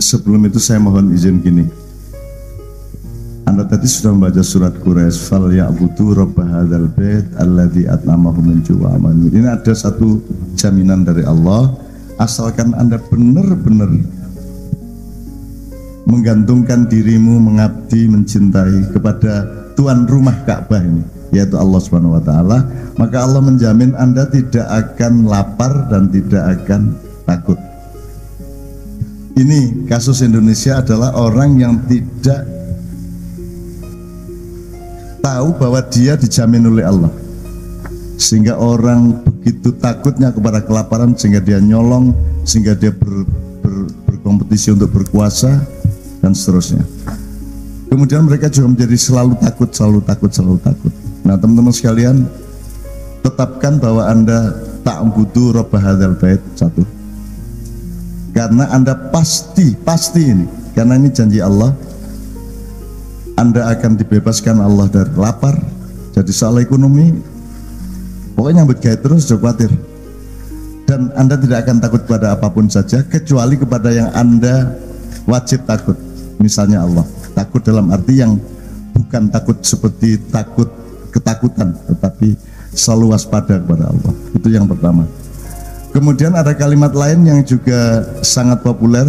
sebelum itu saya mohon izin gini. Anda tadi sudah membaca surat Quraisy, fal ya'budu rabb hadzal bait alladzi at'amahum min ju'in wa amanahum. Ini ada satu jaminan dari Allah, asalkan Anda benar-benar menggantungkan dirimu, mengabdi, mencintai kepada tuan rumah Ka'bah ini, yaitu Allah Subhanahu wa taala, maka Allah menjamin Anda tidak akan lapar dan tidak akan takut. Ini kasus Indonesia adalah orang yang tidak tahu bahwa dia dijamin oleh Allah, sehingga orang begitu takutnya kepada kelaparan sehingga dia nyolong, sehingga dia berkompetisi untuk berkuasa dan seterusnya. Kemudian mereka juga menjadi selalu takut. Nah teman-teman sekalian, tetapkan bahwa Anda ta'budu rabb hadzal bait, satu, karena Anda pasti ini, karena ini janji Allah, Anda akan dibebaskan Allah dari lapar. Jadi soal ekonomi pokoknya bergaya terus, jangan khawatir. Dan Anda tidak akan takut pada apapun saja, kecuali kepada yang Anda wajib takut. Misalnya Allah. Takut dalam arti yang bukan takut seperti takut ketakutan, tetapi selalu waspada kepada Allah. Itu yang pertama. Kemudian ada kalimat lain yang juga sangat populer,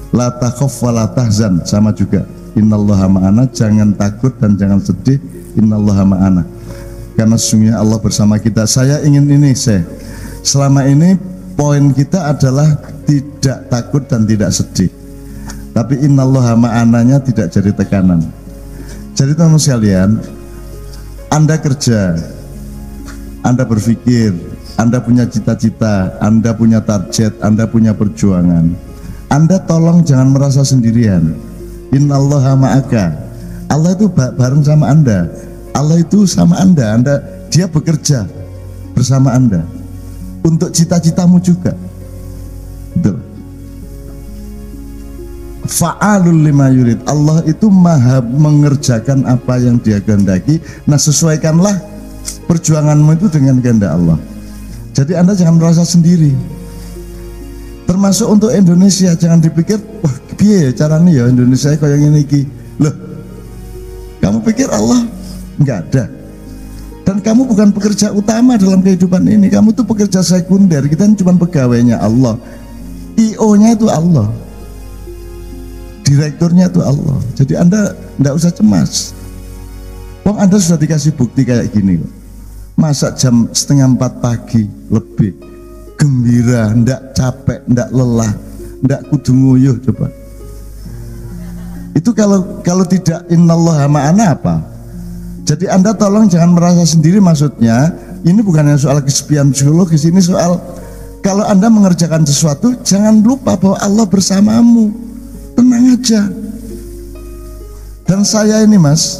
la takhaf wa la tahzan, sama juga. Innallaha ma'ana, jangan takut dan jangan sedih. Innallaha ma'ana, karena sesungguhnya Allah bersama kita. Saya ingin ini, selama ini poin kita adalah tidak takut dan tidak sedih. Tapi innallaha ma'ananya tidak jadi tekanan. Jadi teman-teman sekalian, Anda kerja, Anda berpikir, Anda punya cita-cita, Anda punya target, Anda punya perjuangan. Anda tolong jangan merasa sendirian. Innallaha ma'aka. Allah itu bareng sama Anda. Allah itu sama Anda. Dia bekerja bersama Anda untuk cita-citamu juga. Betul. Fa'alul lima yurid. Allah itu maha mengerjakan apa yang Dia kehendaki. Nah, sesuaikanlah perjuanganmu itu dengan kehendak Allah. Jadi Anda jangan merasa sendiri. Termasuk untuk Indonesia, jangan dipikir, wah piye caranya ya Indonesia kayak gini iki. Loh, kamu pikir Allah nggak ada? Dan kamu bukan pekerja utama dalam kehidupan ini. Kamu tuh pekerja sekunder. Kita cuma pegawainya Allah. IO-nya itu Allah, direkturnya itu Allah. Jadi Anda nggak usah cemas. Wong Anda sudah dikasih bukti kayak gini kok. Masa jam 3:30 pagi lebih gembira, ndak capek, ndak lelah, ndak kudu nguyuh. Coba itu kalau tidak innallaha ma'ana apa? Jadi Anda tolong jangan merasa sendiri. Maksudnya ini bukannya soal kesepian psikologis, ini soal kalau Anda mengerjakan sesuatu jangan lupa bahwa Allah bersamamu. Tenang aja. Dan saya ini Mas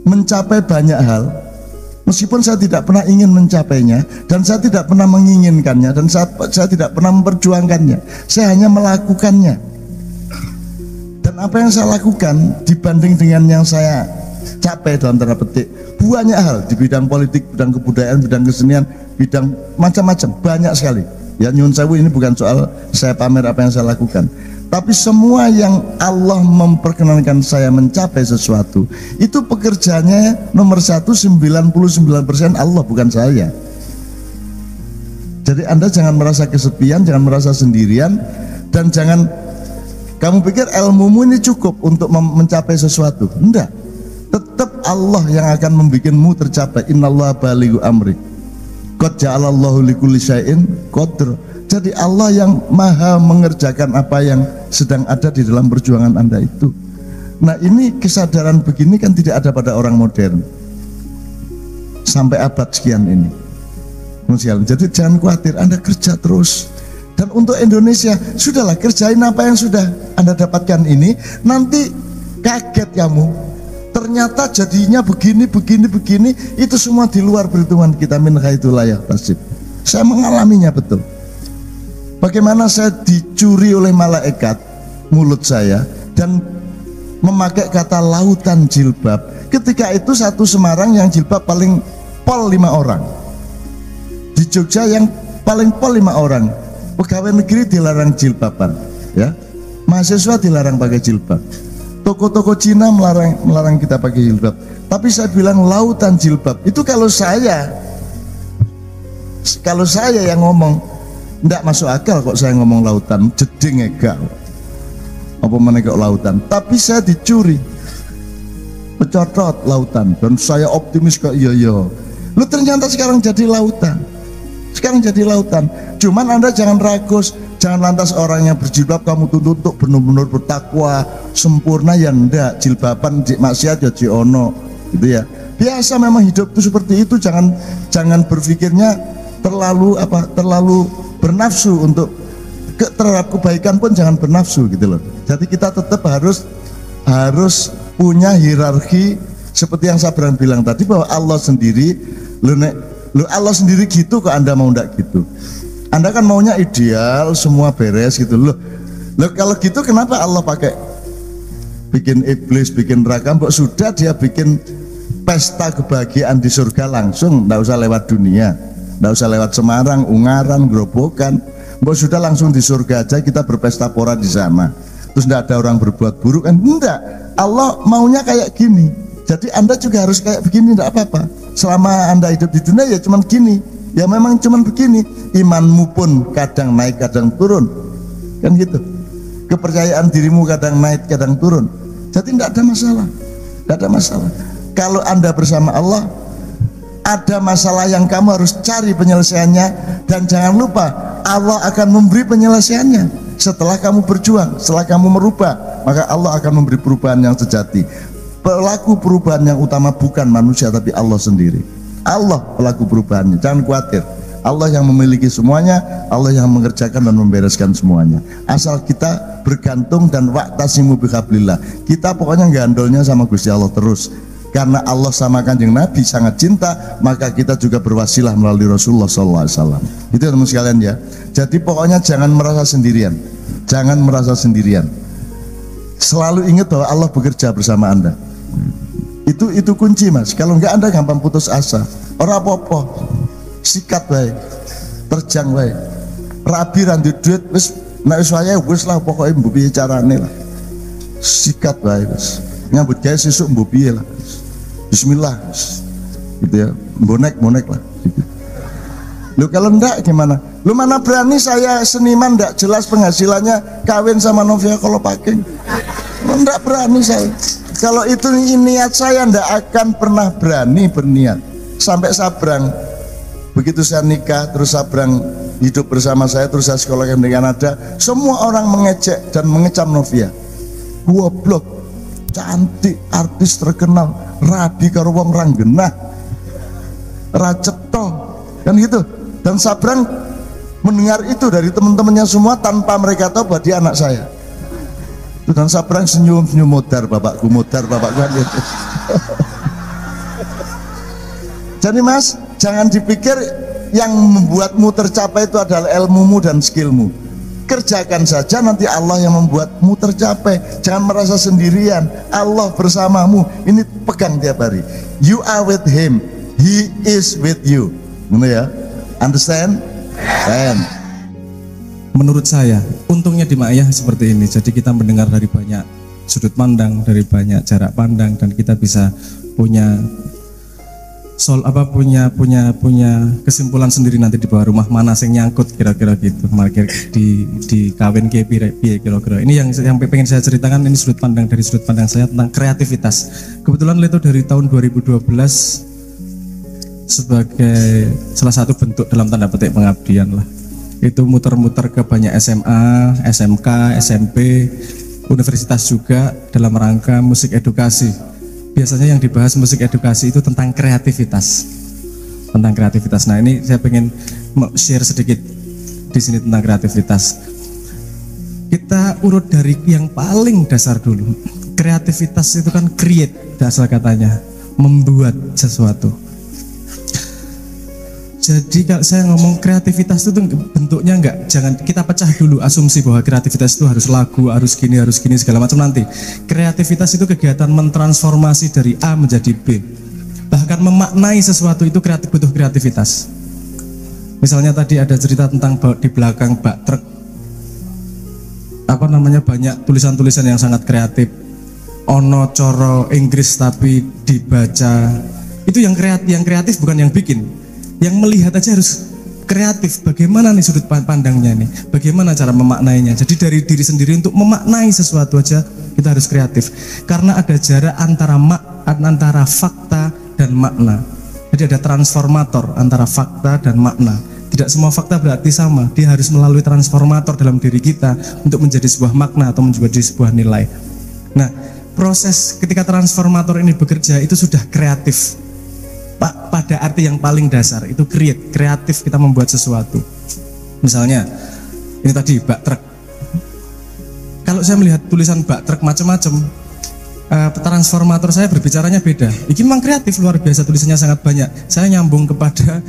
mencapai banyak hal, meskipun saya tidak pernah ingin mencapainya, dan saya tidak pernah menginginkannya, dan saya tidak pernah memperjuangkannya. Saya hanya melakukannya. Dan apa yang saya lakukan dibanding dengan yang saya capai dalam tanda petik, banyak hal di bidang politik, bidang kebudayaan, bidang kesenian, bidang macam-macam, banyak sekali. Ya nyun sewu, ini bukan soal saya pamer apa yang saya lakukan, tapi semua yang Allah memperkenankan saya mencapai sesuatu, itu pekerjaannya nomor 1, 99% Allah, bukan saya. Jadi Anda jangan merasa kesepian, jangan merasa sendirian, dan jangan kamu pikir ilmumu ini cukup untuk mencapai sesuatu. Enggak, tetap Allah yang akan membikinmu tercapai. Innallaha balighu amri, qad ja'alallahu likulli syai'in qadra. Jadi Allah yang maha mengerjakan apa yang sedang ada di dalam perjuangan Anda itu. Nah, ini kesadaran begini kan tidak ada pada orang modern sampai abad sekian ini. Jadi jangan khawatir, Anda kerja terus. Dan untuk Indonesia, sudahlah kerjain apa yang sudah Anda dapatkan ini. Nanti kaget kamu, ternyata jadinya begini, itu semua di luar perhitungan kita. Min haitsu la yahtasib. Saya mengalaminya betul. Bagaimana saya dicuri oleh malaikat mulut saya dan memakai kata lautan jilbab. Ketika itu satu Semarang yang jilbab paling pol 5 orang, di Jogja yang paling pol 5 orang. Pegawai negeri dilarang jilbaban, ya. Mahasiswa dilarang pakai jilbab. Toko-toko Cina melarang kita pakai jilbab. Tapi saya bilang lautan jilbab. Itu kalau saya yang ngomong, tidak masuk akal kok saya ngomong lautan, jeding enggak. Apa mana kok lautan? Tapi saya dicuri, pecocot lautan, dan saya optimis kok iya. Lu ternyata sekarang jadi lautan. Cuman Anda jangan ragus, jangan lantas orang yang berjilbab kamu tuntut untuk benar-benar bertakwa sempurna, ya ndak. Jilbaban maksiat ya ono, gitu ya. Biasa memang hidup itu seperti itu. Jangan berpikirnya terlalu bernafsu untuk terhadap kebaikan pun jangan bernafsu gitu loh. Jadi kita tetap harus punya hierarki seperti yang Sabran bilang tadi, bahwa Allah sendiri Allah sendiri gitu kok Anda mau ndak gitu. Anda kan maunya ideal, semua beres gitu loh. Kalau gitu kenapa Allah pakai bikin iblis, bikin neraka? Mbok sudah dia bikin pesta kebahagiaan di surga langsung, ndak usah lewat dunia, ndak usah lewat Semarang, Ungaran, Grobogan. Mbok sudah langsung di surga aja kita berpesta pora di sana. Terus ndak ada orang berbuat buruk kan? Enggak. Allah maunya kayak gini. Jadi Anda juga harus kayak begini, ndak apa-apa. Selama Anda hidup di dunia ya cuman gini. Ya memang cuman begini. Imanmu pun kadang naik kadang turun, kan gitu. Kepercayaan dirimu kadang naik kadang turun. Jadi tidak ada masalah. Kalau Anda bersama Allah, ada masalah yang kamu harus cari penyelesaiannya, dan jangan lupa Allah akan memberi penyelesaiannya setelah kamu berjuang, setelah kamu merubah, maka Allah akan memberi perubahan yang sejati. Pelaku perubahan yang utama bukan manusia tapi Allah sendiri. Allah pelaku perubahannya, jangan khawatir. Allah yang memiliki semuanya, Allah yang mengerjakan dan membereskan semuanya. Asal kita bergantung dan wa'tasimu bihablillah. Kita pokoknya gandolnya sama Gusti Allah terus. Karena Allah sama Kanjeng Nabi sangat cinta, maka kita juga berwasilah melalui Rasulullah SAW. Itu teman sekalian ya. Jadi pokoknya jangan merasa sendirian. Selalu ingat bahwa Allah bekerja bersama Anda. Itu kunci mas. Kalau enggak Anda gampang putus asa. Ora apa-apa, sikat baik, terjang baik, rabi randu duit wis nek wis wayahe wis lah, pokoknya mbok piye carane lah, sikat baik wis nyambut gawe sesuk mbok piye lah, bismillah gitu ya, bonek lah gitu. Lu kalau enggak gimana? Lu mana berani saya seniman enggak jelas penghasilannya kawin sama Novia kalau pakai, enggak berani saya. Kalau itu niat saya, enggak akan pernah berani berniat. Sampai Sabrang, begitu saya nikah, terus Sabrang hidup bersama saya, terus saya sekolahkan di Kanada, semua orang mengejek dan mengecam Novia. Goblok, cantik, artis terkenal, rabi karo wong ranggenah, racetol, kan gitu. Dan Sabrang mendengar itu dari teman-temannya semua tanpa mereka tahu bahwa dia anak saya. Dan Sabrang senyum modar bapakku kan gitu. Jadi mas, jangan dipikir yang membuatmu tercapai itu adalah ilmumu dan skillmu. Kerjakan saja, nanti Allah yang membuatmu tercapai. Jangan merasa sendirian, Allah bersamamu. Ini pegang tiap hari. You are with him, he is with you. Benar ya? Understand? Menurut saya, untungnya di Ma'iyah seperti ini. Jadi kita mendengar dari banyak sudut pandang, dari banyak jarak pandang, dan kita bisa punya punya kesimpulan sendiri nanti di bawah rumah mana yang nyangkut kira-kira gitu. Di kawin piye kira-kira. Ini yang pengen saya ceritakan, ini dari sudut pandang saya tentang kreativitas. Kebetulan itu dari tahun 2012 sebagai salah satu bentuk dalam tanda petik pengabdian lah. Itu muter-muter ke banyak SMA, SMK, SMP, universitas juga dalam rangka musik edukasi. Biasanya yang dibahas musik edukasi itu tentang kreativitas. Nah ini saya pengen share sedikit di sini tentang kreativitas. Kita urut dari yang paling dasar dulu. Kreativitas itu kan create, asal katanya, membuat sesuatu. Jadi kalau saya ngomong kreativitas itu bentuknya jangan kita pecah dulu asumsi bahwa kreativitas itu harus lagu, harus gini segala macam. Nanti kreativitas itu kegiatan mentransformasi dari A menjadi B, bahkan memaknai sesuatu itu butuh kreativitas. Misalnya tadi ada cerita tentang di belakang bak truk banyak tulisan-tulisan yang sangat kreatif. Ono coro Inggris tapi dibaca. Itu yang kreatif bukan yang bikin. Yang melihat aja harus kreatif. Bagaimana nih sudut pandangnya nih? Bagaimana cara memaknainya? Jadi dari diri sendiri untuk memaknai sesuatu aja kita harus kreatif. Karena ada jarak antara fakta dan makna. Jadi ada transformator antara fakta dan makna. Tidak semua fakta berarti sama. Dia harus melalui transformator dalam diri kita untuk menjadi sebuah makna atau menjadi sebuah nilai. Nah, proses ketika transformator ini bekerja itu sudah kreatif. Pada arti yang paling dasar itu kreatif kita membuat sesuatu. Misalnya ini tadi bak truk. Kalau saya melihat tulisan bak truk macam-macam, transformator saya berbicaranya beda. Ini memang kreatif luar biasa, tulisannya sangat banyak. Saya nyambung kepada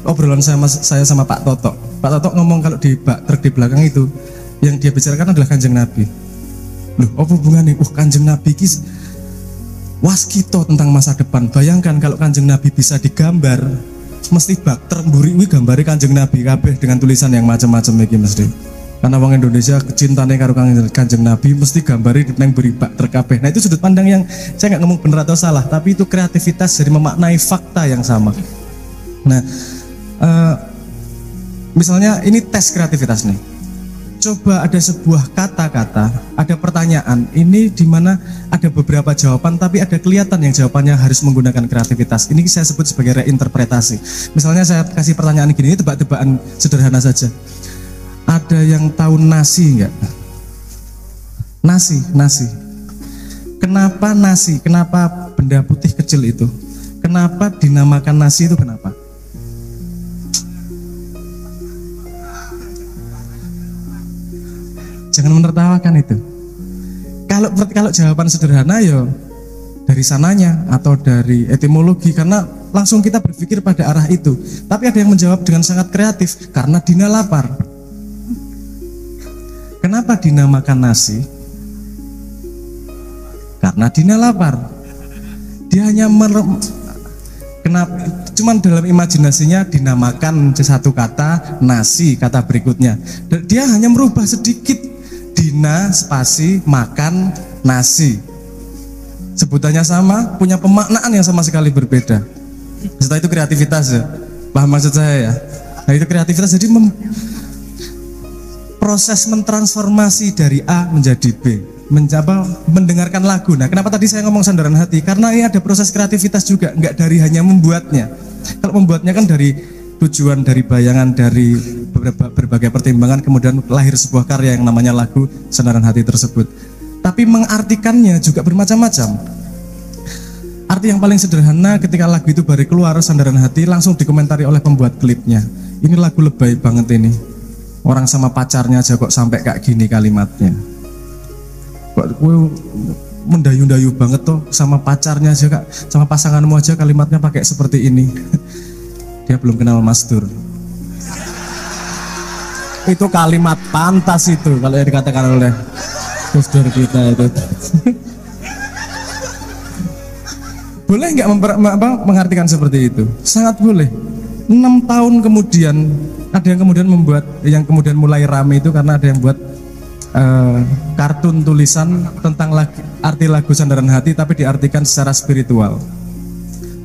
obrolan saya sama Pak Toto. Pak Toto ngomong kalau di bak truk di belakang itu yang dia bicarakan adalah Kanjeng Nabi. Loh, apa hubungannya? Kanjeng Nabi waskito tentang masa depan. Bayangkan kalau Kanjeng Nabi bisa digambar, mesti bak termburi gambari Kanjeng Nabi kabeh dengan tulisan yang macam-macam iki mesti. Karena wong Indonesia kecintane karo Kanjeng Nabi mesti gambari nang buri bak terkabeh. Nah, itu sudut pandang yang saya nggak ngomong benar atau salah, tapi itu kreativitas dari memaknai fakta yang sama. Nah, misalnya ini tes kreativitas nih. Coba ada sebuah kata-kata, ada pertanyaan, ini dimana ada beberapa jawaban tapi ada kelihatan yang jawabannya harus menggunakan kreativitas. Ini saya sebut sebagai reinterpretasi. Misalnya saya kasih pertanyaan gini, ini tebak-tebakan sederhana saja. Ada yang tahu nasi enggak? Nasi. Kenapa nasi? Kenapa benda putih kecil itu? Kenapa dinamakan nasi itu kenapa? Jangan menertawakan itu. Kalau jawaban sederhana ya dari sananya atau dari etimologi, karena langsung kita berpikir pada arah itu. Tapi ada yang menjawab dengan sangat kreatif, karena Dina lapar. Kenapa dinamakan nasi? Karena Dina lapar. Dia hanya kenapa? Cuman dalam imajinasinya dinamakan satu kata nasi, kata berikutnya. Dia hanya merubah sedikit. Dina spasi makan nasi, sebutannya sama, punya pemaknaan yang sama sekali berbeda. Setelah itu kreativitas ya, paham maksud saya ya? Nah, itu kreativitas. Jadi proses mentransformasi dari A menjadi B, mendengarkan lagu. Nah, kenapa tadi saya ngomong sandaran hati? Karena ini ada proses kreativitas juga, nggak dari hanya membuatnya. Kalau membuatnya kan dari tujuan, dari bayangan, dari berbagai pertimbangan, kemudian lahir sebuah karya yang namanya lagu Sandaran Hati tersebut. Tapi mengartikannya juga bermacam-macam. Arti yang paling sederhana ketika lagu itu baru keluar, Sandaran Hati, langsung dikomentari oleh pembuat klipnya. Ini lagu lebay banget ini. Orang sama pacarnya aja kok sampai kayak gini kalimatnya. Kok gue mendayu-dayu banget tuh sama pacarnya aja, Kak. Sama pasanganmu aja kalimatnya pakai seperti ini. Dia belum kenal Mas Dur. Itu kalimat pantas itu kalau yang dikatakan oleh Gus Dur kita itu. Boleh nggak mengartikan seperti itu? Sangat boleh. 6 tahun kemudian ada yang kemudian membuat, yang kemudian mulai rame itu karena ada yang buat kartun tulisan tentang arti lagu Sandaran Hati, tapi diartikan secara spiritual,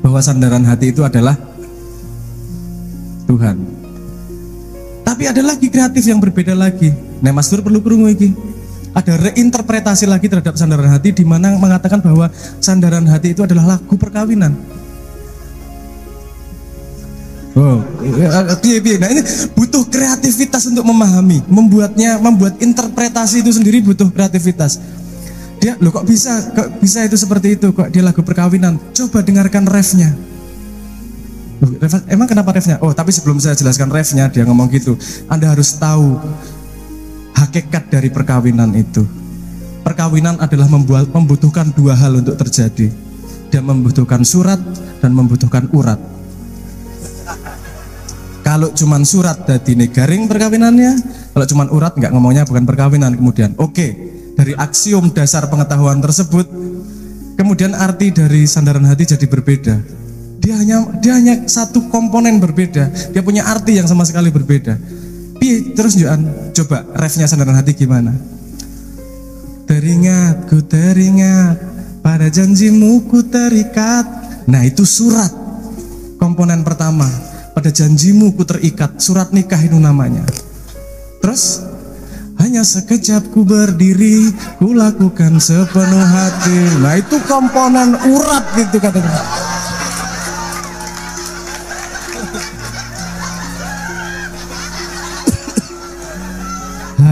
bahwa sandaran hati itu adalah Tuhan. Tapi ada lagi kreatif yang berbeda lagi. Nah, Mas Dur perlu krungu iki. Ada reinterpretasi lagi terhadap Sandaran Hati, di mana mengatakan bahwa Sandaran Hati itu adalah lagu perkawinan. Oh, nah ini butuh kreativitas untuk memahami, membuat interpretasi itu sendiri butuh kreativitas. Dia, loh kok bisa itu seperti itu, kok dia lagu perkawinan. Coba dengarkan refnya. Emang kenapa refnya? Oh, tapi sebelum saya jelaskan refnya, dia ngomong gitu. Anda harus tahu hakikat dari perkawinan itu. Perkawinan adalah membutuhkan 2 hal untuk terjadi. Dia membutuhkan surat dan membutuhkan urat. Kalau cuman surat jadi garing perkawinannya, kalau cuman urat nggak, ngomongnya bukan perkawinan. Kemudian, oke, dari aksiom dasar pengetahuan tersebut, kemudian arti dari Sandaran Hati jadi berbeda. Dia hanya satu komponen berbeda, dia punya arti yang sama sekali berbeda. Terus Joan, coba refnya Sandaran Hati gimana? ku teringat, pada janjimu ku terikat. Nah itu surat, komponen pertama. Pada janjimu ku terikat, surat nikah itu namanya. Terus hanya sekejap ku berdiri, ku lakukan sepenuh hati. Nah itu komponen urat gitu katanya.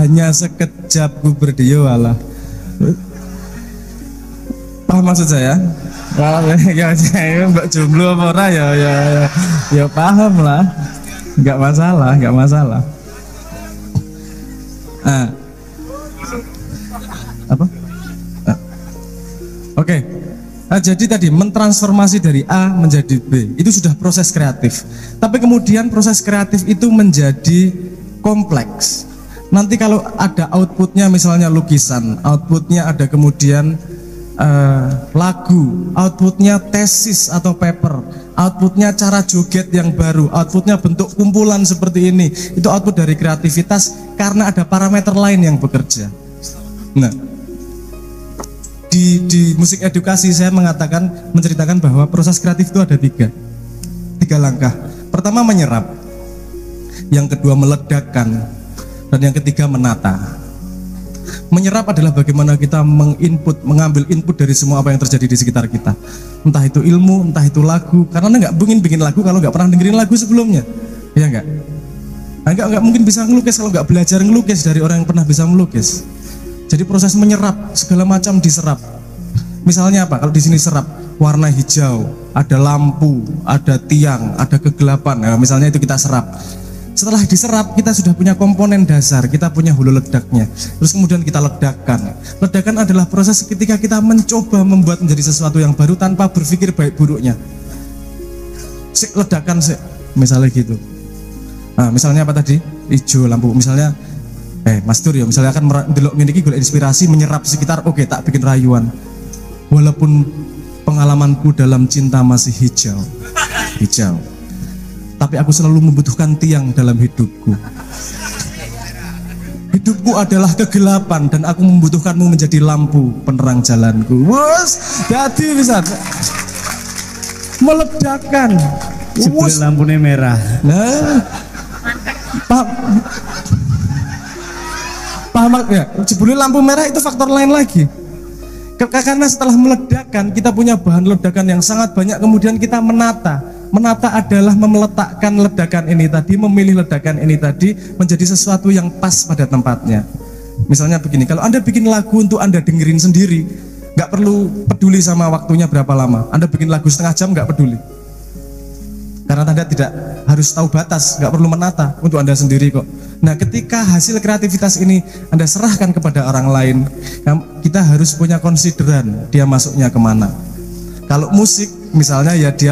Hanya sekejap ku berdiri, walah. Paham maksud saya? Ya mbak jomblo apa ora ya paham lah. Enggak masalah. Apa? Oke. Jadi tadi mentransformasi dari A menjadi B itu sudah proses kreatif. Tapi kemudian proses kreatif itu menjadi kompleks. Nanti kalau ada outputnya misalnya lukisan, outputnya ada kemudian lagu, outputnya tesis atau paper, outputnya cara joget yang baru, outputnya bentuk kumpulan seperti ini, itu output dari kreativitas karena ada parameter lain yang bekerja. Nah, di musik edukasi saya menceritakan bahwa proses kreatif itu ada tiga langkah. Pertama menyerap, yang kedua meledakkan, dan yang ketiga menata. Menyerap adalah bagaimana kita mengambil input dari semua apa yang terjadi di sekitar kita. Entah itu ilmu, entah itu lagu. Karena Anda nggak mungkin bikin lagu kalau nggak pernah dengerin lagu sebelumnya. Ya nggak? Nggak mungkin bisa ngelukis kalau nggak belajar ngelukis dari orang yang pernah bisa melukis. Jadi proses menyerap segala macam diserap. Misalnya apa? Kalau di sini serap warna hijau, ada lampu, ada tiang, ada kegelapan. Nah, misalnya itu kita serap. Setelah diserap kita sudah punya komponen dasar, kita punya hulu ledaknya. Terus kemudian kita ledakkan. Ledakan adalah proses ketika kita mencoba membuat menjadi sesuatu yang baru tanpa berpikir baik buruknya. Ledakan misalnya gitu. Nah, misalnya apa tadi? Hijau lampu. Misalnya Mas Dur ya, misalnya kan delok ngene iki golek inspirasi menyerap sekitar, oke, tak bikin rayuan. Walaupun pengalamanku dalam cinta masih hijau. Tapi aku selalu membutuhkan tiang dalam hidupku. Hidupku adalah kegelapan dan aku membutuhkanmu menjadi lampu penerang jalanku. Wes, jadi bisa meledakkan. Jebule lampunya merah. Nah, paham ya? Jebule lampu merah itu faktor lain lagi. Karena setelah meledakkan kita punya bahan ledakan yang sangat banyak, kemudian kita menata. Menata adalah meletakkan ledakan ini tadi, memilih ledakan ini tadi menjadi sesuatu yang pas pada tempatnya. Misalnya begini, kalau Anda bikin lagu untuk Anda dengerin sendiri, nggak perlu peduli sama waktunya berapa lama. Anda bikin lagu setengah jam nggak peduli, karena Anda tidak harus tahu batas, nggak perlu menata untuk Anda sendiri kok. Nah, ketika hasil kreativitas ini Anda serahkan kepada orang lain, kita harus punya konsideran dia masuknya kemana. Kalau musik misalnya ya dia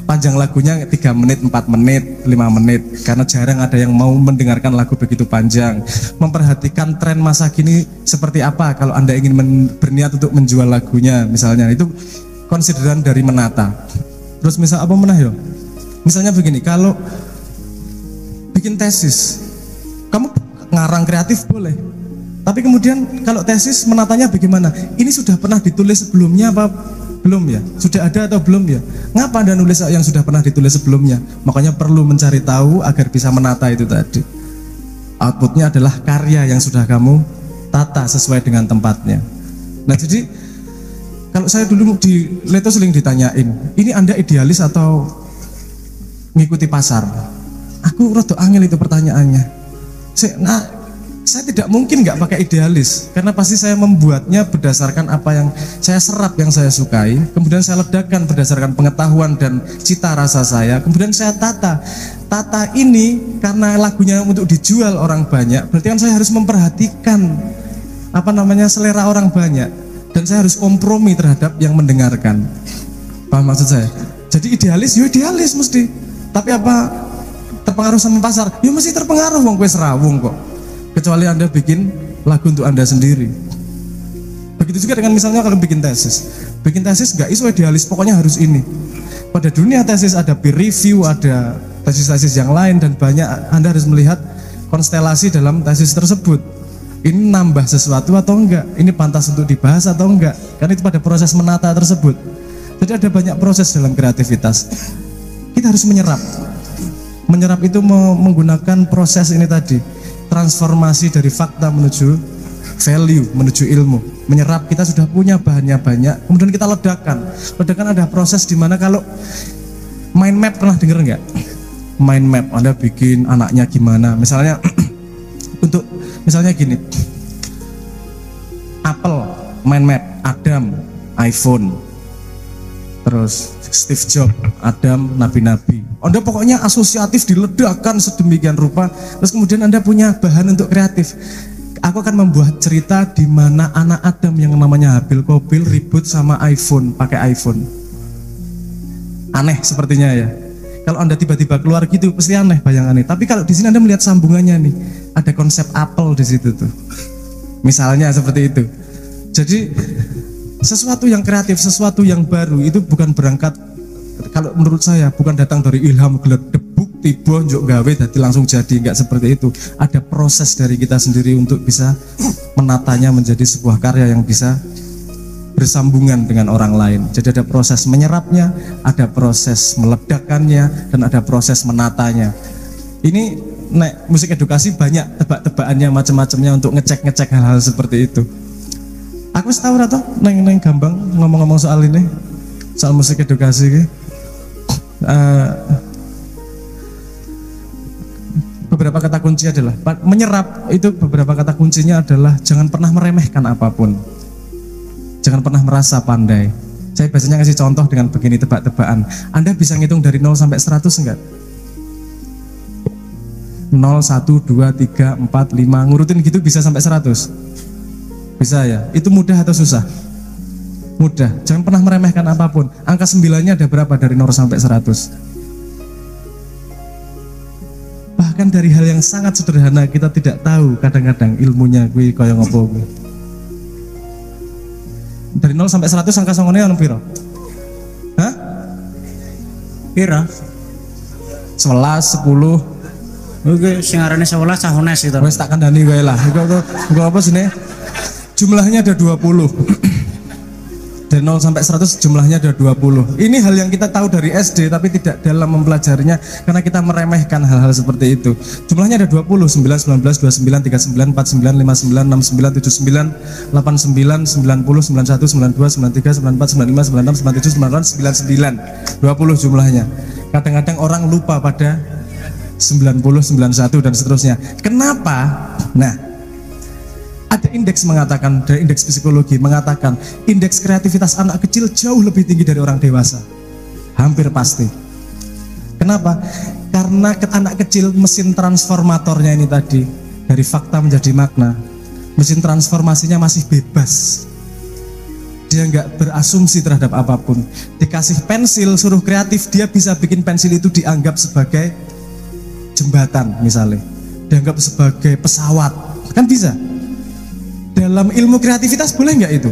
panjang lagunya 3 menit, 4 menit, 5 menit, karena jarang ada yang mau mendengarkan lagu begitu panjang. Memperhatikan tren masa kini seperti apa kalau Anda ingin berniat untuk menjual lagunya misalnya, itu konsideran dari menata. Terus misal apa menah yo? Misalnya begini, kalau bikin tesis, kamu ngarang kreatif boleh, tapi kemudian kalau tesis menatanya bagaimana? Ini sudah pernah ditulis sebelumnya apa belum ya? Sudah ada atau belum ya? Ngapa Anda nulis yang sudah pernah ditulis sebelumnya? Makanya perlu mencari tahu agar bisa menata itu tadi. Outputnya adalah karya yang sudah kamu tata sesuai dengan tempatnya. Nah, jadi kalau saya dulu di Leto sering ditanyain, ini Anda idealis atau mengikuti pasar? Aku rada angel itu pertanyaannya. Saya tidak mungkin nggak pakai idealis, karena pasti saya membuatnya berdasarkan apa yang saya serap, yang saya sukai, kemudian saya ledakan berdasarkan pengetahuan dan cita rasa saya, kemudian saya tata ini karena lagunya untuk dijual orang banyak, berarti kan saya harus memperhatikan selera orang banyak, dan saya harus kompromi terhadap yang mendengarkan. Paham maksud saya? Jadi idealis mesti, tapi apa terpengaruh sama pasar? Ya mesti terpengaruh, wong kowe serawung kok. Kecuali Anda bikin lagu untuk Anda sendiri. Begitu juga dengan misalnya kalau bikin tesis gak iso idealis, pokoknya harus ini. Pada dunia tesis ada peer review, ada tesis-tesis yang lain, dan banyak Anda harus melihat konstelasi dalam tesis tersebut. ini nambah sesuatu atau enggak, ini pantas untuk dibahas atau enggak, karena itu pada proses menata tersebut. Jadi ada banyak proses dalam kreativitas. Kita harus menyerap itu menggunakan proses ini tadi, transformasi dari fakta menuju value, menuju ilmu. Menyerap, kita sudah punya bahannya banyak, kemudian kita ledakan ada proses dimana, kalau mind map, pernah denger nggak? Mind map, Anda bikin anaknya gimana, misalnya untuk misalnya gini, Apple mind map, Adam iPhone, terus Steve Jobs Adam nabi-nabi. Anda pokoknya asosiatif diledakkan sedemikian rupa, terus kemudian Anda punya bahan untuk kreatif. Aku akan membuat cerita di mana anak Adam yang namanya Habil Kobil ribut sama iPhone, pakai iPhone. Aneh sepertinya ya. Kalau Anda tiba-tiba keluar gitu pasti aneh bayangannya. Tapi kalau di sini Anda melihat sambungannya nih, ada konsep Apple di situ tuh. Misalnya seperti itu. Jadi sesuatu yang kreatif, sesuatu yang baru itu bukan berangkat, kalau menurut saya bukan datang dari ilham geledebuk tiba njuk gawe dadi langsung jadi, enggak seperti itu. Ada proses dari kita sendiri untuk bisa menatanya menjadi sebuah karya yang bisa bersambungan dengan orang lain. Jadi ada proses menyerapnya, ada proses meledakkannya, dan ada proses menatanya. Ini musik edukasi banyak tebak-tebakannya, macam-macamnya untuk ngecek hal-hal seperti itu. Aku tahu atau neng gampang ngomong-ngomong soal ini, soal musik edukasi ini. Beberapa kata kunci adalah menyerap, itu beberapa kata kuncinya adalah jangan pernah meremehkan apapun, jangan pernah merasa pandai. Saya biasanya ngasih contoh dengan begini, tebak-tebakan. Anda bisa ngitung dari 0 sampai 100 enggak? 0, 1, 2, 3, 4, 5, ngurutin gitu bisa sampai 100? Bisa ya? Itu mudah atau susah? Mudah. Jangan pernah meremehkan apapun. Angka 9-nya ada berapa dari 0 sampai 100? Bahkan dari hal yang sangat sederhana kita tidak tahu kadang-kadang ilmunya gue kaya ngopo gue. Dari 0 sampai 100 angka songone anu piro? Hah? Pira? 11, 10. Oke, sing arane 11 cahones itu. Wes tak kandhani wae lah. Iku apa sini? Jumlahnya ada 20. Dari 0 sampai 100 jumlahnya ada 20. Ini hal yang kita tahu dari SD tapi tidak dalam mempelajarinya karena kita meremehkan hal-hal seperti itu. Jumlahnya ada 20, 9, 19, 29, 39, 49, 59, 69, 79, 89, 90, 91, 92, 93, 94, 95, 96, 97, 98, 99. 20 jumlahnya. Kadang-kadang orang lupa pada 90, 91 dan seterusnya. Kenapa? Nah, ada indeks mengatakan, dari indeks psikologi mengatakan indeks kreativitas anak kecil jauh lebih tinggi dari orang dewasa. Hampir pasti. Kenapa? Karena anak kecil mesin transformatornya ini tadi, dari fakta menjadi makna, mesin transformasinya masih bebas. Dia nggak berasumsi terhadap apapun. Dikasih pensil, suruh kreatif, dia bisa bikin pensil itu dianggap sebagai jembatan misalnya, dianggap sebagai pesawat, kan bisa. Dalam ilmu kreativitas boleh nggak itu?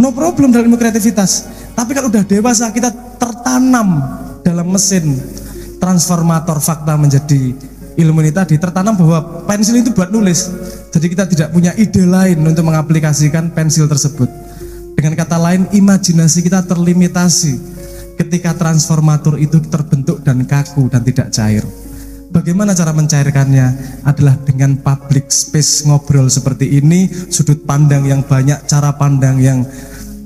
No problem dalam ilmu kreativitas. Tapi kalau udah dewasa kita tertanam dalam mesin transformator fakta menjadi ilmu ini tadi, tertanam bahwa pensil itu buat nulis. Jadi kita tidak punya ide lain untuk mengaplikasikan pensil tersebut. Dengan kata lain, imajinasi kita terlimitasi ketika transformator itu terbentuk dan kaku dan tidak cair. Bagaimana cara mencairkannya? Adalah dengan public space, ngobrol seperti ini, sudut pandang yang banyak, cara pandang yang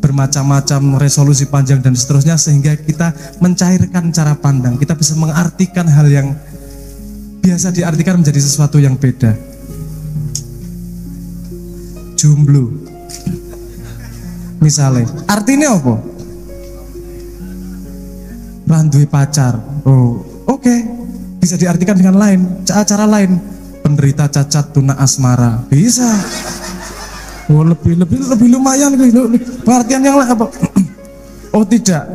bermacam-macam, resolusi panjang dan seterusnya, sehingga kita mencairkan cara pandang. Kita bisa mengartikan hal yang biasa diartikan menjadi sesuatu yang beda. Jomblo misalnya, artinya apa? Randuwe pacar. Oh, oke. Bisa diartikan dengan lain, cara lain. Penderita cacat tuna asmara, bisa. Oh, lebih lumayan. Pengertian yang lain apa? Oh tidak,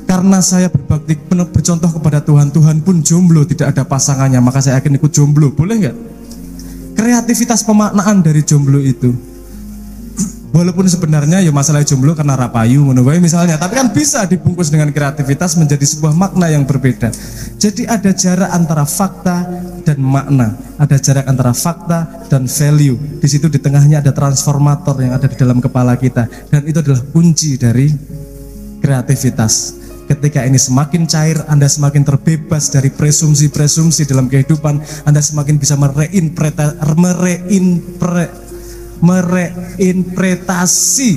karena saya berbakti bercontoh kepada Tuhan. Tuhan pun jomblo, tidak ada pasangannya, maka saya akan ikut jomblo. Boleh nggak? Kreativitas pemaknaan dari jomblo itu. Walaupun sebenarnya ya masalah jomblo karena rapayu misalnya, tapi kan bisa dibungkus dengan kreativitas menjadi sebuah makna yang berbeda. Jadi ada jarak antara fakta dan makna, ada jarak antara fakta dan value. Di situ di tengahnya ada transformator yang ada di dalam kepala kita, dan itu adalah kunci dari kreativitas. Ketika ini semakin cair, Anda semakin terbebas dari presumsi-presumsi dalam kehidupan. Anda semakin bisa mereinterpretasi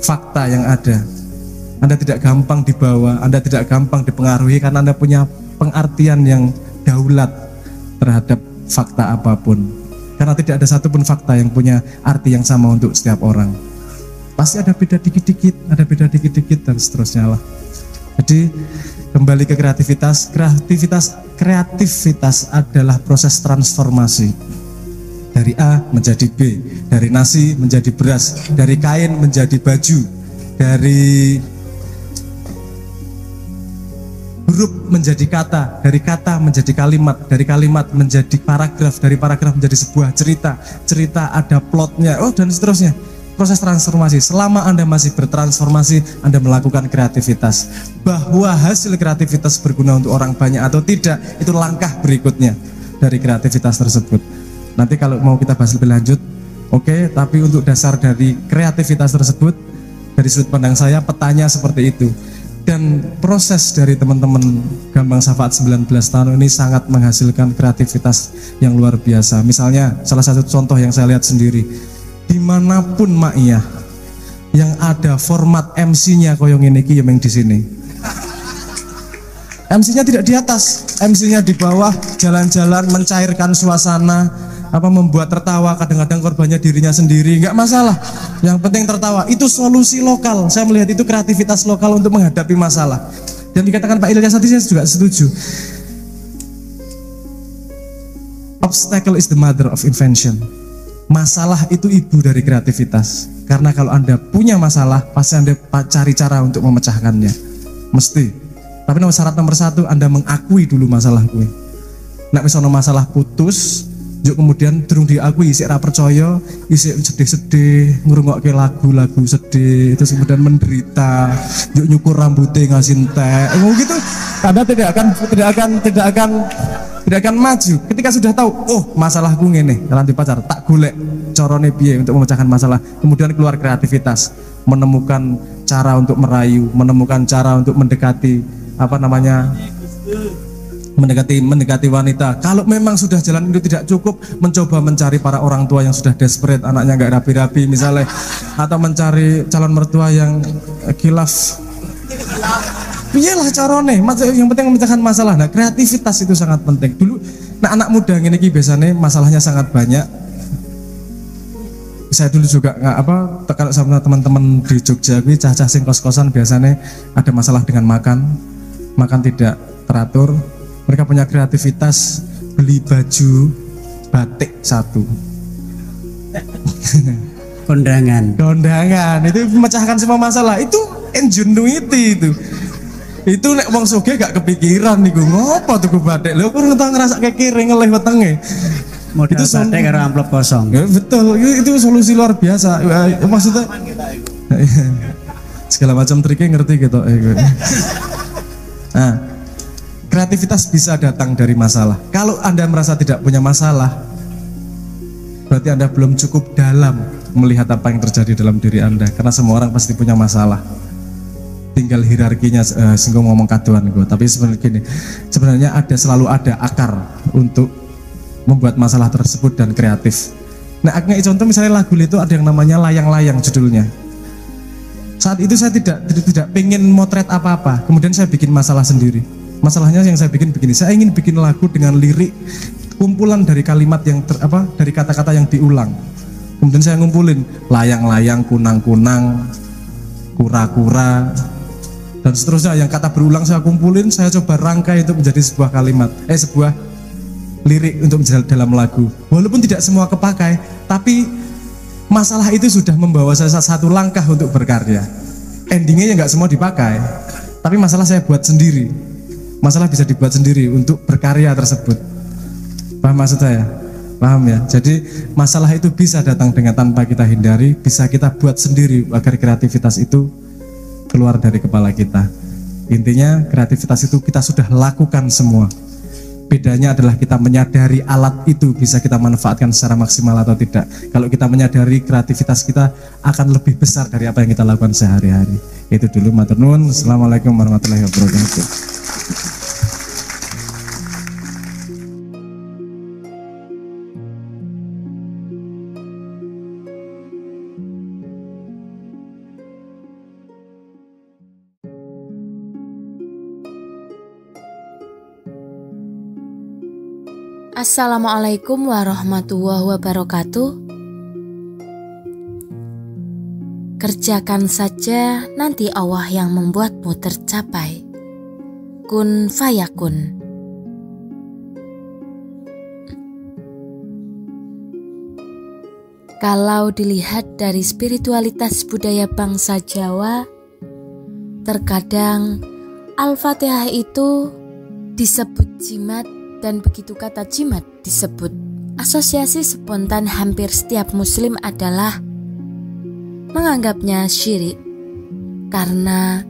fakta yang ada. Anda tidak gampang dibawa, Anda tidak gampang dipengaruhi, karena Anda punya pengertian yang daulat terhadap fakta apapun. Karena tidak ada satupun fakta yang punya arti yang sama untuk setiap orang. Pasti ada beda dikit-dikit, dan seterusnya lah. Jadi kembali ke kreativitas. Kreativitas adalah proses transformasi. Dari A menjadi B, dari nasi menjadi beras, dari kain menjadi baju, dari huruf menjadi kata, dari kata menjadi kalimat, dari kalimat menjadi paragraf, dari paragraf menjadi sebuah cerita, cerita ada plotnya, dan seterusnya. Proses transformasi. Selama Anda masih bertransformasi, Anda melakukan kreativitas. Bahwa hasil kreativitas berguna untuk orang banyak atau tidak, itu langkah berikutnya dari kreativitas tersebut. Nanti kalau mau kita bahas lebih lanjut, oke, tapi untuk dasar dari kreativitas tersebut, dari sudut pandang saya, petanya seperti itu. Dan proses dari teman-teman Gambang Syafaat 19 tahun ini sangat menghasilkan kreativitas yang luar biasa. Misalnya salah satu contoh yang saya lihat sendiri, dimanapun Ma'iyah yang ada format MC-nya koyong ini yang di sini. MC-nya tidak di atas, MC-nya di bawah, jalan-jalan mencairkan suasana, membuat tertawa, kadang-kadang korbannya dirinya sendiri, nggak masalah. Yang penting tertawa, itu solusi lokal. Saya melihat itu kreativitas lokal untuk menghadapi masalah. Dan dikatakan Pak Ilyas tadi, saya juga setuju. Obstacle is the mother of invention. Masalah itu ibu dari kreativitas. Karena kalau Anda punya masalah, pasti Anda cari cara untuk memecahkannya. Mesti. Tapi syarat nomor satu, Anda mengakui dulu masalah gue. Nek misalnya masalah putus, yuk kemudian durung diakui, isik ra percaya, isik sedih-sedih, ngrungokke lagu-lagu sedih, terus kemudian menderita, yuk nyukur rambutnya ngasih teh, gitu. Anda tidak akan maju. Ketika sudah tahu, masalahku ngene, nanti pacar tak golek carane piye untuk memecahkan masalah, kemudian keluar kreativitas, menemukan cara untuk merayu, menemukan cara untuk mendekati mendekati wanita. Kalau memang sudah jalan itu tidak cukup, mencoba mencari para orang tua yang sudah desperate, anaknya nggak rapi-rapi misalnya, atau mencari calon mertua yang khilaf. Iyalah carane, yang penting memecahkan masalah. Nah, kreativitas itu sangat penting. Dulu, anak muda ini biasanya masalahnya sangat banyak. Saya dulu juga kalau sama teman-teman di Jogja, cah-cah sing kos-kosan biasanya ada masalah dengan makan tidak teratur. Mereka punya kreativitas, beli baju batik satu. Kondangan itu memecahkan semua masalah. Itu ingenuity itu nek wong sugih gak kepikiran niku ngopo tuku batik. Lho kok ngerasa kayak kiri ngelih wetenge. Modal batik karo amplop kosong. Ya, betul, itu solusi luar biasa. Maksudnya segala macam triknya ngerti gitu. Nah, kreativitas bisa datang dari masalah. Kalau Anda merasa tidak punya masalah, berarti Anda belum cukup dalam melihat apa yang terjadi dalam diri Anda. Karena semua orang pasti punya masalah. Tinggal hierarkinya, singgung ngomong kaduan gue. Tapi sebenarnya selalu ada akar untuk membuat masalah tersebut dan kreatif. Nah, contoh misalnya lagu itu ada yang namanya Layang-Layang judulnya. Saat itu saya tidak pengen motret apa-apa. Kemudian saya bikin masalah sendiri. Masalahnya yang saya bikin begini, saya ingin bikin lagu dengan lirik kumpulan dari kalimat yang dari kata-kata yang diulang. Kemudian saya ngumpulin layang-layang, kunang-kunang, kura-kura, dan seterusnya. Yang kata berulang saya kumpulin, saya coba rangkai untuk menjadi sebuah kalimat, sebuah lirik untuk menjadi dalam lagu. Walaupun tidak semua kepakai, tapi masalah itu sudah membawa saya satu langkah untuk berkarya. Endingnya nggak semua dipakai, tapi masalah saya buat sendiri. Masalah bisa dibuat sendiri untuk berkarya tersebut. Paham maksud saya? Paham ya? Jadi masalah itu bisa datang dengan tanpa kita hindari, bisa kita buat sendiri agar kreativitas itu keluar dari kepala kita. Intinya kreativitas itu kita sudah lakukan semua. Bedanya adalah kita menyadari alat itu bisa kita manfaatkan secara maksimal atau tidak. Kalau kita menyadari kreativitas kita akan lebih besar dari apa yang kita lakukan sehari-hari. Itu dulu, matur nuwun. Assalamualaikum warahmatullahi wabarakatuh. Assalamualaikum warahmatullahi wabarakatuh. Kerjakan saja, nanti Allah yang membuatmu tercapai. Kun fayakun. Kalau dilihat dari spiritualitas budaya bangsa Jawa, terkadang Al-Fatihah itu disebut jimat. Dan begitu kata jimat disebut, asosiasi spontan hampir setiap muslim adalah menganggapnya syirik karena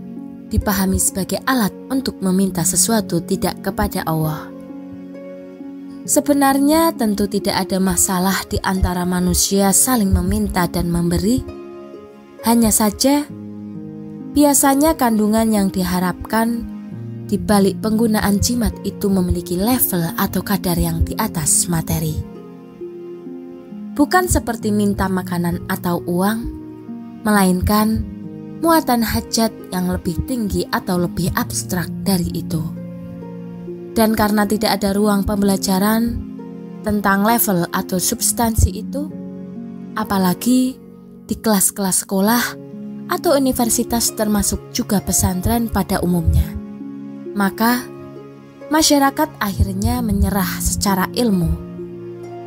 dipahami sebagai alat untuk meminta sesuatu tidak kepada Allah. Sebenarnya tentu tidak ada masalah di antara manusia saling meminta dan memberi. Hanya saja biasanya kandungan yang diharapkan di balik penggunaan jimat itu memiliki level atau kadar yang di atas materi. Bukan seperti minta makanan atau uang, melainkan muatan hajat yang lebih tinggi atau lebih abstrak dari itu. Dan karena tidak ada ruang pembelajaran tentang level atau substansi itu, apalagi di kelas-kelas sekolah atau universitas termasuk juga pesantren pada umumnya, maka masyarakat akhirnya menyerah secara ilmu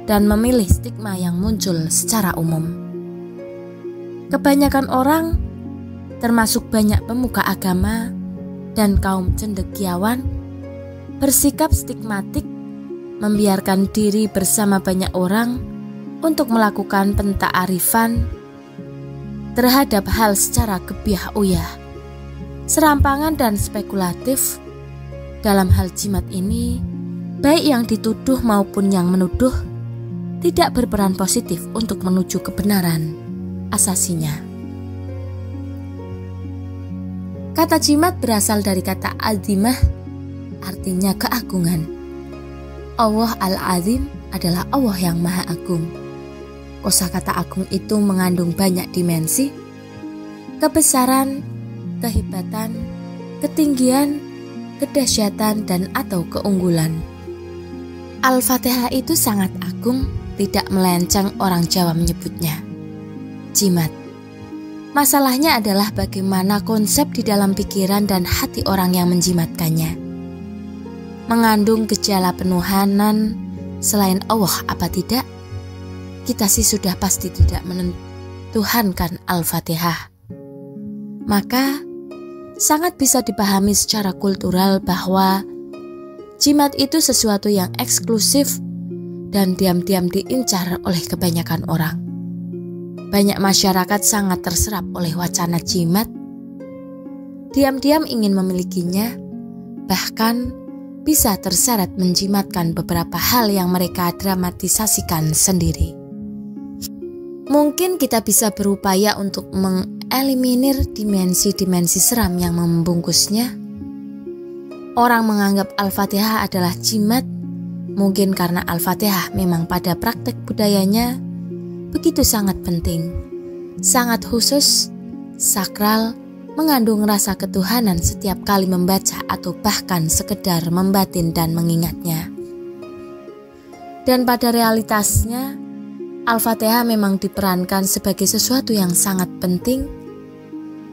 dan memilih stigma yang muncul secara umum. Kebanyakan orang, termasuk banyak pemuka agama dan kaum cendekiawan, bersikap stigmatik, membiarkan diri bersama banyak orang untuk melakukan penta'arifan terhadap hal secara gebiah-uyah, serampangan dan spekulatif. Dalam hal jimat ini, baik yang dituduh maupun yang menuduh tidak berperan positif untuk menuju kebenaran asasinya. Kata jimat berasal dari kata azimah, artinya keagungan. Allah Al-Azim adalah Allah yang Maha Agung. Kosakata agung itu mengandung banyak dimensi, kebesaran, kehebatan, ketinggian, kedahsyatan dan atau keunggulan. Al-Fatihah itu sangat agung, tidak melenceng orang Jawa menyebutnya jimat. Masalahnya adalah bagaimana konsep di dalam pikiran dan hati orang yang menjimatkannya. Mengandung gejala penuhanan selain Allah apa tidak? Kita sih sudah pasti tidak mentuhankan Al-Fatihah. Maka sangat bisa dipahami secara kultural bahwa jimat itu sesuatu yang eksklusif dan diam-diam diincar oleh kebanyakan orang. Banyak masyarakat sangat terserap oleh wacana jimat, diam-diam ingin memilikinya, bahkan bisa terseret menjimatkan beberapa hal yang mereka dramatisasikan sendiri. Mungkin kita bisa berupaya untuk mengeliminir dimensi-dimensi seram yang membungkusnya. Orang menganggap Al-Fatihah adalah jimat, mungkin karena Al-Fatihah memang pada praktek budayanya begitu sangat penting, sangat khusus, sakral, mengandung rasa ketuhanan setiap kali membaca atau bahkan sekedar membatin dan mengingatnya. Dan pada realitasnya, Al-Fatihah memang diperankan sebagai sesuatu yang sangat penting.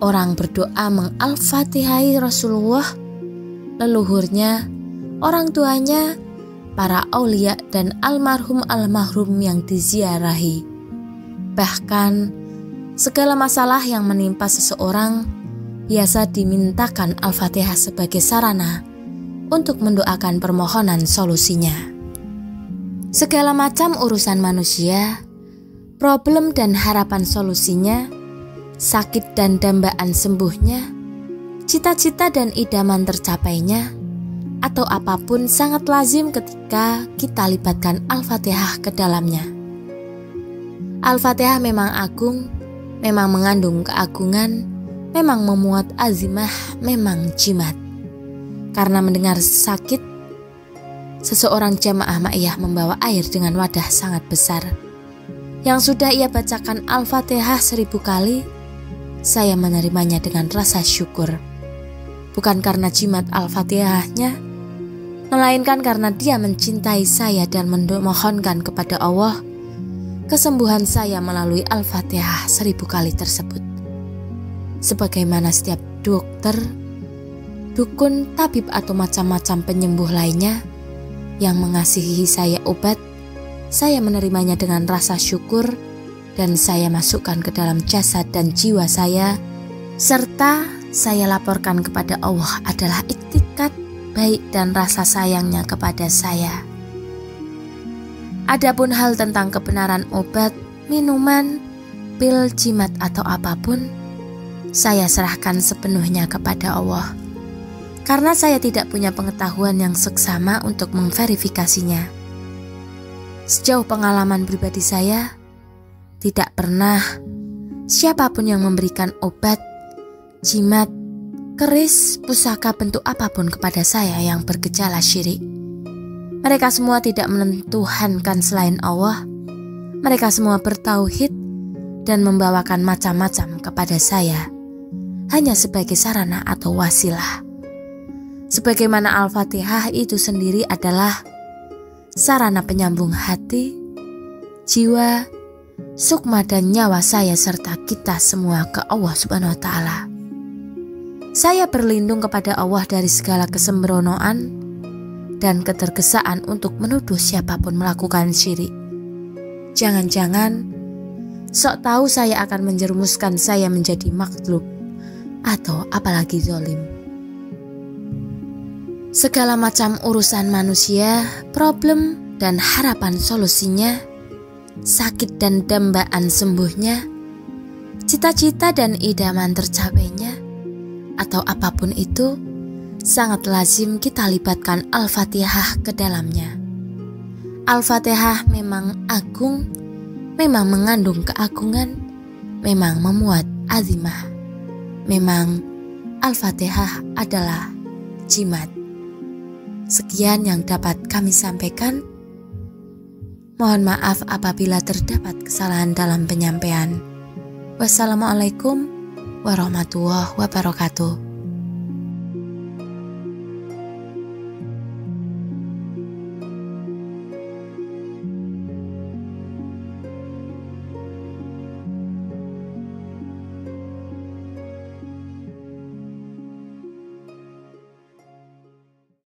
Orang berdoa meng-Al-Fatihai Rasulullah, leluhurnya, orang tuanya, para aulia dan almarhum yang diziarahi. Bahkan segala masalah yang menimpa seseorang biasa dimintakan Al-Fatihah sebagai sarana untuk mendoakan permohonan solusinya. Segala macam urusan manusia, problem dan harapan solusinya, sakit dan dambaan sembuhnya, Cita-cita dan idaman tercapainya atau apapun sangat lazim ketika kita libatkan Al-Fatihah ke dalamnya. Al-Fatihah memang agung, memang mengandung keagungan, memang memuat azimah, memang jimat. Karena mendengar sakit, seseorang jamaah ma'iyah membawa air dengan wadah sangat besar. Yang sudah ia bacakan Al-Fatihah 1000 kali, saya menerimanya dengan rasa syukur. Bukan karena jimat Al-Fatihahnya, melainkan karena dia mencintai saya dan memohonkan kepada Allah kesembuhan saya melalui Al-Fatihah 1000 kali tersebut. Sebagaimana setiap dokter, dukun, tabib atau macam-macam penyembuh lainnya yang mengasihi saya obat, saya menerimanya dengan rasa syukur dan saya masukkan ke dalam jasad dan jiwa saya, serta saya laporkan kepada Allah adalah iktikat baik dan rasa sayangnya kepada saya. Adapun hal tentang kebenaran obat, minuman, pil, jimat atau apapun, saya serahkan sepenuhnya kepada Allah. Karena saya tidak punya pengetahuan yang seksama untuk memverifikasinya. Sejauh pengalaman pribadi saya, tidak pernah siapapun yang memberikan obat, jimat, keris, pusaka bentuk apapun kepada saya yang bergejala syirik. Mereka semua tidak menentuhankan selain Allah. Mereka semua bertauhid dan membawakan macam-macam kepada saya hanya sebagai sarana atau wasilah. Sebagaimana Al-Fatihah itu sendiri adalah sarana penyambung hati, jiwa, sukma dan nyawa saya serta kita semua ke Allah Subhanahu wa Ta'ala. Saya berlindung kepada Allah dari segala kesembronoan dan ketergesaan untuk menuduh siapapun melakukan syirik. Jangan-jangan sok tahu saya akan menjerumuskan saya menjadi makhluk atau apalagi zalim. Segala macam urusan manusia, problem dan harapan solusinya, sakit dan dambaan sembuhnya, cita-cita dan idaman tercapainya, atau apapun itu, sangat lazim kita libatkan Al-Fatihah ke dalamnya. Al-Fatihah memang agung, memang mengandung keagungan, memang memuat azimah. Memang Al-Fatihah adalah jimat. Sekian yang dapat kami sampaikan. Mohon maaf apabila terdapat kesalahan dalam penyampaian. Wassalamualaikum warahmatullahi wabarakatuh.